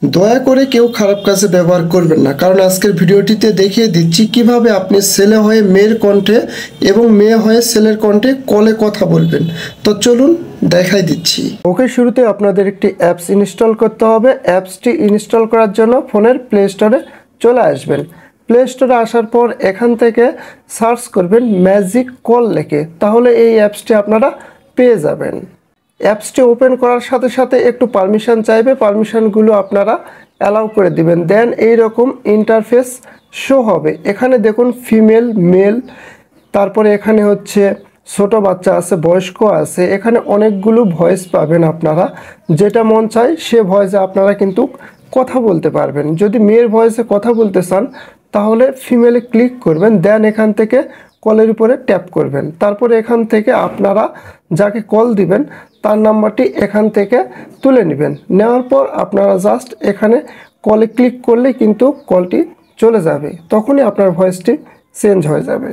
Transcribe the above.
দয়া করে কেউ খারাপ কাজে ব্যবহার করবেন না, কারণ আজকের ভিডিওটিতে দেখিয়ে দিচ্ছি কিভাবে আপনি ছেলে হয়ে মেয়ের কণ্ঠে এবং মেয়ে হয়ে ছেলের কণ্ঠে কলে কথা বলবেন। তো চলুন দেখাই দিচ্ছি। ওকে, শুরুতে আপনাদের একটি অ্যাপস ইনস্টল করতে হবে। অ্যাপসটি ইনস্টল করার জন্য ফোনের প্লে স্টোরে চলে আসবেন। প্লে স্টোরে আসার পর এখান থেকে সার্চ করবেন ম্যাজিক কল লিখে, তাহলে এই অ্যাপসটি আপনারা পেয়ে যাবেন। অ্যাপসটি ওপেন করার সাথে সাথে একটু পারমিশন চাইবে, পারমিশনগুলো আপনারা অ্যালাউ করে দিবেন। দেন এইরকম ইন্টারফেস শো হবে। এখানে দেখুন ফিমেল, মেল, তারপরে এখানে হচ্ছে ছোট বাচ্চা আছে, বয়স্ক আছে। এখানে অনেকগুলো ভয়েস পাবেন আপনারা, যেটা মন চায় সে ভয়েসে আপনারা কিন্তু কথা বলতে পারবেন। যদি মেয়ের ভয়েসে কথা বলতে চান তাহলে ফিমেলে ক্লিক করবেন, দেন এখান থেকে কলের উপরে ট্যাপ করবেন। তারপরে এখান থেকে আপনারা যাকে কল দিবেন তার নাম্বারটি এখান থেকে তুলে নেবেন। নেওয়ার পর আপনারা জাস্ট এখানে কলে ক্লিক করলেই কিন্তু কলটি চলে যাবে, তখনই আপনার ভয়েসটি চেঞ্জ হয়ে যাবে।